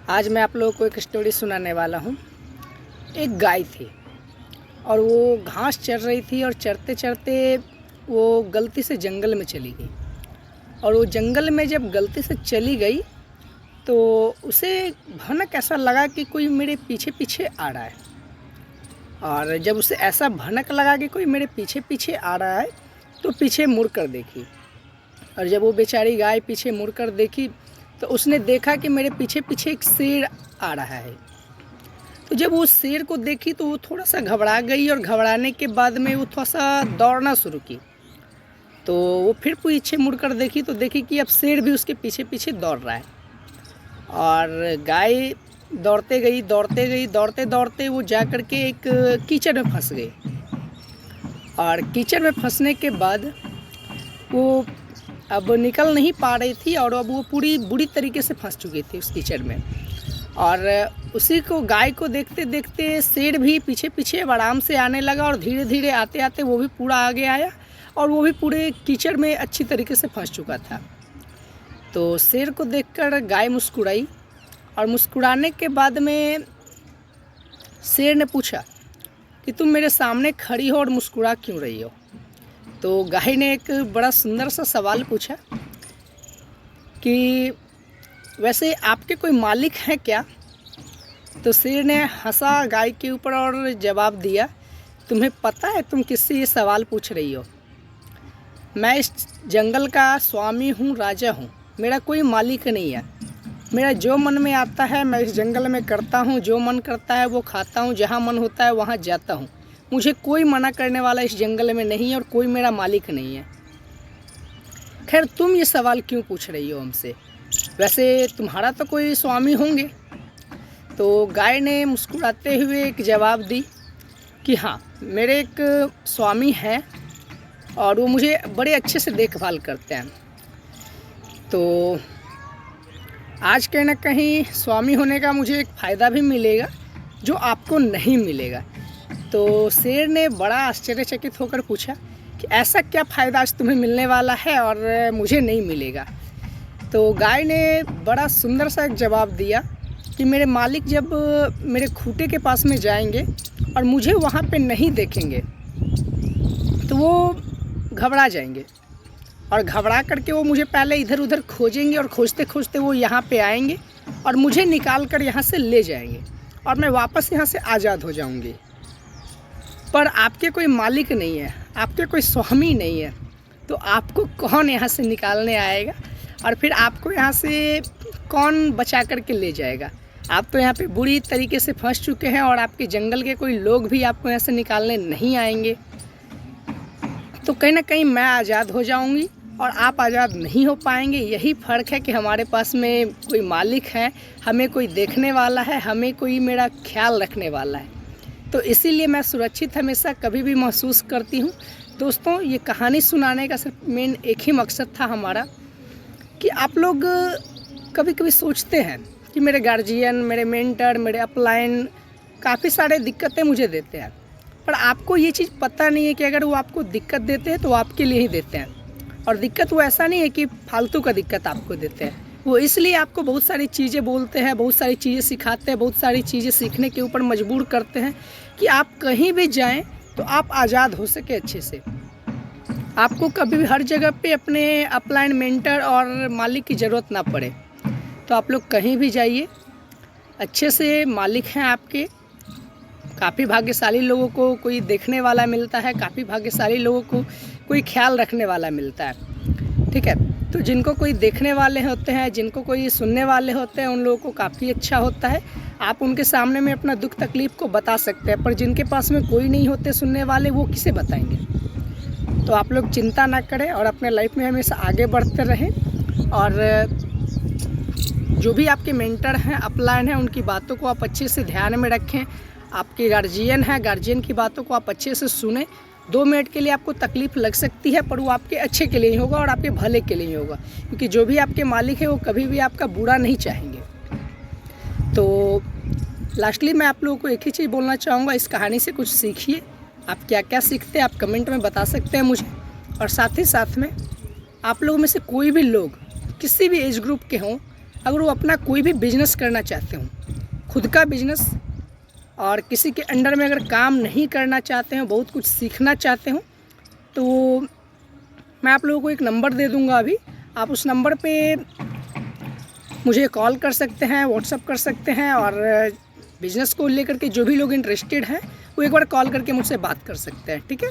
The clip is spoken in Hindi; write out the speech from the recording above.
आज मैं आप लोगों को एक स्टोरी सुनाने वाला हूँ। एक गाय थी और वो घास चर रही थी और चरते चरते वो गलती से जंगल में चली गई। और वो जंगल में जब गलती से चली गई तो उसे भनक ऐसा लगा कि कोई मेरे पीछे पीछे आ रहा है। और जब उसे ऐसा भनक लगा कि कोई मेरे पीछे पीछे आ रहा है तो पीछे मुड़ कर देखी। और जब वो बेचारी गाय पीछे मुड़ कर देखी तो उसने देखा कि मेरे पीछे पीछे एक शेर आ रहा है। तो जब वो शेर को देखी तो वो थोड़ा सा घबरा गई और घबराने के बाद में वो थोड़ा सा दौड़ना शुरू की। तो वो फिर पीछे मुड़कर देखी तो देखी कि अब शेर भी उसके पीछे पीछे दौड़ रहा है। और गाय दौड़ते गई दौड़ते दौड़ते वो जा कर के एक कीचड़ में फंस गई। और कीचड़ में फंसने के बाद वो अब निकल नहीं पा रही थी और अब वो पूरी बुरी तरीके से फंस चुकी थी उस कीचड़ में। और उसी को गाय को देखते देखते शेर भी पीछे पीछे आराम से आने लगा और धीरे धीरे आते आते वो भी पूरा आगे आया और वो भी पूरे कीचड़ में अच्छी तरीके से फंस चुका था। तो शेर को देखकर गाय मुस्कुराई और मुस्कुराने के बाद में शेर ने पूछा कि तुम मेरे सामने खड़ी हो और मुस्कुरा क्यों रही हो। तो गाय ने एक बड़ा सुंदर सा सवाल पूछा कि वैसे आपके कोई मालिक हैं क्या। तो शेर ने हंसा गाय के ऊपर और जवाब दिया, तुम्हें पता है तुम किससे ये सवाल पूछ रही हो। मैं इस जंगल का स्वामी हूँ, राजा हूँ, मेरा कोई मालिक नहीं है। मेरा जो मन में आता है मैं इस जंगल में करता हूँ, जो मन करता है वो खाता हूँ, जहाँ मन होता है वहाँ जाता हूँ। मुझे कोई मना करने वाला इस जंगल में नहीं है और कोई मेरा मालिक नहीं है। खैर तुम ये सवाल क्यों पूछ रही हो हमसे, वैसे तुम्हारा तो कोई स्वामी होंगे। तो गाय ने मुस्कुराते हुए एक जवाब दी कि हाँ, मेरे एक स्वामी हैं और वो मुझे बड़े अच्छे से देखभाल करते हैं। तो आज कहीं ना कहीं स्वामी होने का मुझे एक फ़ायदा भी मिलेगा जो आपको नहीं मिलेगा। तो शेर ने बड़ा आश्चर्यचकित होकर पूछा कि ऐसा क्या फ़ायदा आज तुम्हें मिलने वाला है और मुझे नहीं मिलेगा। तो गाय ने बड़ा सुंदर सा एक जवाब दिया कि मेरे मालिक जब मेरे खूंटे के पास में जाएंगे और मुझे वहाँ पे नहीं देखेंगे तो वो घबरा जाएंगे और घबरा करके वो मुझे पहले इधर उधर खोजेंगे और खोजते खोजते वो यहाँ पे आएंगे और मुझे निकाल कर यहाँ से ले जाएंगे और मैं वापस यहाँ से आज़ाद हो जाऊँगी। पर आपके कोई मालिक नहीं है, आपके कोई स्वामी नहीं है, तो आपको कौन यहाँ से निकालने आएगा और फिर आपको यहाँ से कौन बचा कर के ले जाएगा। आप तो यहाँ पे बुरी तरीके से फंस चुके हैं और आपके जंगल के कोई लोग भी आपको यहाँ से निकालने नहीं आएंगे। तो कहीं ना कहीं मैं आज़ाद हो जाऊँगी और आप आज़ाद नहीं हो पाएंगे। यही फ़र्क है कि हमारे पास में कोई मालिक है, हमें कोई देखने वाला है, हमें कोई मेरा ख्याल रखने वाला है। तो इसीलिए मैं सुरक्षित हमेशा कभी भी महसूस करती हूँ। दोस्तों, ये कहानी सुनाने का सिर्फ मेन एक ही मकसद था हमारा कि आप लोग कभी कभी सोचते हैं कि मेरे गार्जियन, मेरे मेंटर, मेरे अपलाइन काफ़ी सारे दिक्कतें मुझे देते हैं, पर आपको ये चीज़ पता नहीं है कि अगर वो आपको दिक्कत देते हैं तो आपके लिए ही देते हैं। और दिक्कत वो ऐसा नहीं है कि फालतू का दिक्कत आपको देते हैं, वो इसलिए आपको बहुत सारी चीज़ें बोलते हैं, बहुत सारी चीज़ें सिखाते हैं, बहुत सारी चीज़ें सीखने के ऊपर मजबूर करते हैं कि आप कहीं भी जाएं तो आप आज़ाद हो सके अच्छे से। आपको कभी भी हर जगह पे अपने अपलाइन, मेंटर और मालिक की ज़रूरत ना पड़े। तो आप लोग कहीं भी जाइए, अच्छे से मालिक हैं आपके। काफ़ी भाग्यशाली लोगों को कोई देखने वाला मिलता है, काफ़ी भाग्यशाली लोगों को कोई ख्याल रखने वाला मिलता है, ठीक है। तो जिनको कोई देखने वाले होते हैं, जिनको कोई सुनने वाले होते हैं, उन लोगों को काफ़ी अच्छा होता है। आप उनके सामने में अपना दुख तकलीफ़ को बता सकते हैं, पर जिनके पास में कोई नहीं होते सुनने वाले, वो किसे बताएंगे। तो आप लोग चिंता ना करें और अपने लाइफ में हमेशा आगे बढ़ते रहें। और जो भी आपके मेंटर हैं, अपलाइन हैं, उनकी बातों को आप अच्छे से ध्यान में रखें। आपके गार्जियन हैं, गार्जियन की बातों को आप अच्छे से सुने। 2 मिनट के लिए आपको तकलीफ़ लग सकती है, पर वो आपके अच्छे के लिए ही होगा और आपके भले के लिए ही होगा, क्योंकि जो भी आपके मालिक है वो कभी भी आपका बुरा नहीं चाहेंगे। तो लास्टली मैं आप लोगों को एक ही चीज़ बोलना चाहूँगा, इस कहानी से कुछ सीखिए। आप क्या क्या सीखते हैं आप कमेंट में बता सकते हैं मुझे। और साथ ही साथ में आप लोगों में से कोई भी लोग किसी भी एज ग्रुप के हों, अगर वो अपना कोई भी बिजनेस करना चाहते हो, खुद का बिजनेस, और किसी के अंडर में अगर काम नहीं करना चाहते हो, बहुत कुछ सीखना चाहते हो, तो मैं आप लोगों को एक नंबर दे दूंगा अभी। आप उस नंबर पे मुझे कॉल कर सकते हैं, व्हाट्सअप कर सकते हैं, और बिज़नेस को लेकर के जो भी लोग इंटरेस्टेड हैं वो एक बार कॉल करके मुझसे बात कर सकते हैं, ठीक है।